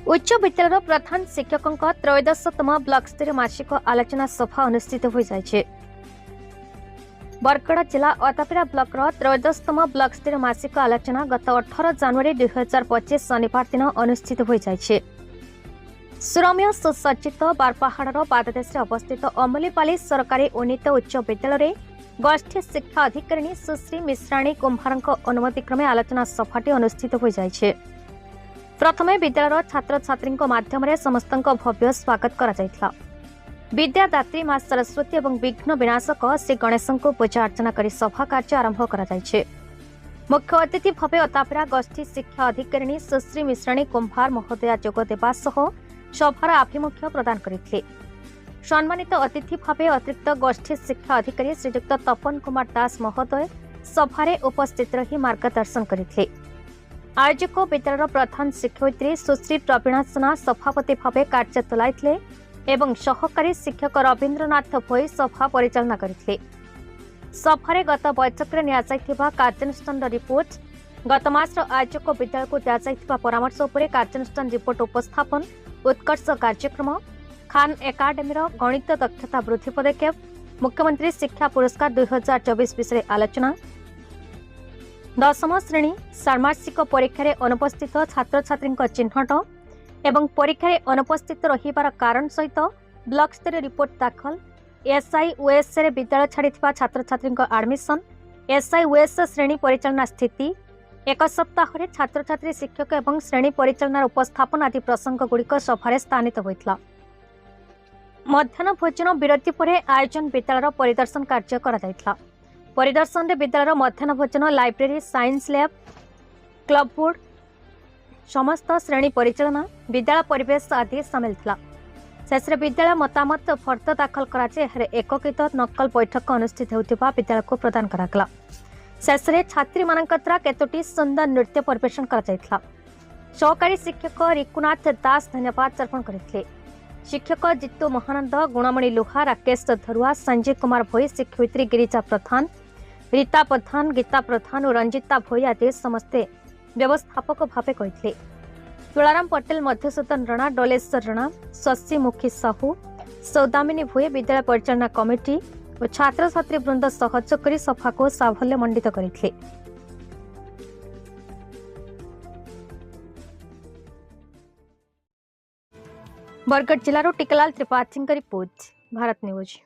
उच्च विद्यालय प्रधान शिक्षकों त्रयोदशतम ब्लॉक स्तरीय मासिक आलोचना सभा अनुष्ठित हो जाए। बरगड़ जिला अतापिरा ब्लॉक त्रयोदशतम ब्लॉक स्तरीय मासिक आलोचना गत 18 जनवरी 2025 शनिवार दिन अनुष्ठित हो जाए। सुरम्य सुसज्जित बारपहाड़ पाददेश अवस्थित अमलीपाली सरकारी उन्नीत उच्च विद्यालय गोष्ठी शिक्षा अधिकारिणी सुश्री मिश्राणी कुंभार अनुमति क्रमे आलोचना सभाटी अनुष्ठित हो जाए। प्रथमे विद्यालय छात्र छात्री माध्यम समस्त भव्य स्वागत करा। विद्यादात्री मां सरस्वती और विघ्न विनाशक श्री गणेश को पूजा अर्चना कर सभा कार्य आरंभ करा। मुख्य अतिथि भाव अतापिरा गोष्ठी शिक्षा अधिकारिणी सुश्री मिश्राणी कुंभार महोदया जोग देवा सभार आभिमुख्य प्रदान करते। सम्मानित अतिथि भाव अतिरिक्त गोष्ठी शिक्षा अधिकारी श्रीजुक्त तपन कुमार दास महोदय सभारे उपस्थित रही मार्गदर्शन करते। आयोजक विद्यालय प्रधान शिक्षयित्री सुश्री प्रवीणा सुना सभापति भाव कार्य तुलाइथिले एवं सहकारी शिक्षक रवीन्द्रनाथ भोई सभा परिचालना करथिले। सभारे गत बैठक में नियाजाइथिबा कार्यानुष्ठान रिपोर्ट गत मास आयोजक विद्यालय को दियाजाइथिबा परामर्श उपरे कार्यानुष्ठान रिपोर्ट उपस्थापन उत्कर्ष कार्यक्रम खान एकाडेमी गणित दक्षता वृद्धि पदक्षेप मुख्यमंत्री शिक्षा पुरस्कार 2024 विषय आलोचना 10म श्रेणी षाण्मासिक परीक्षा अनुपस्थित छात्र छात्री चिन्हट एवं परीक्षा अनुपस्थित रहिबार कारण सहित ब्लॉक स्तरीय रिपोर्ट दाखल एसआईओएस विद्यालय छाड़ी छात्र छात्री आडमिशन एसआईओएस श्रेणी परिचालना स्थिति एक सप्ताह छात्र छात्री शिक्षक एवं श्रेणी परिचालनार उपस्थापन आदि प्रसंग गुड़िक सभारे स्थानित होइतला। मध्याह्न भोजन विरति पर आयोजन विद्यालय परिदर्शन कार्य करा जायतला। परिदर्शन में विद्यालय मध्याह्न भोजन library science lab club board समस्त श्रेणी परिचालना विद्यालय परिवेश आदि सामिल था। शेष विद्यालय मतामत फर्द दाखल कराए एकत्रित नकल बैठक अनुष्ठित होता विद्यालय को प्रदान करागला। शेष छात्री मानक द्वारा केतोटी सुंदर नृत्य परिवेशन करा। सहकारी शिक्षक रिकुनाथ दास धन्यवाद अर्पण करते। शिक्षक जितु महानंद गुणमणि लुहा राकेश धरुआ संजय कुमार भोई शिक्षयित्री गिरिजा प्रधान रीता प्रधान गीता प्रधान और रंजिता भोई आदि समस्ते व्यवस्थापक भावे कहते। तुलाराम पटेल मधुसूदन रणा डोलेश्वर रणा शशिमुखी साहू सौदामिनी भोई विद्यालय परिचालना कमिटी और छात्र छात्री वृंद सहयोग कर सभा को साफल्य मंडित करते। बरगड़ जिलार टिकलाल त्रिपाठी रिपोर्ट भारत न्यूज।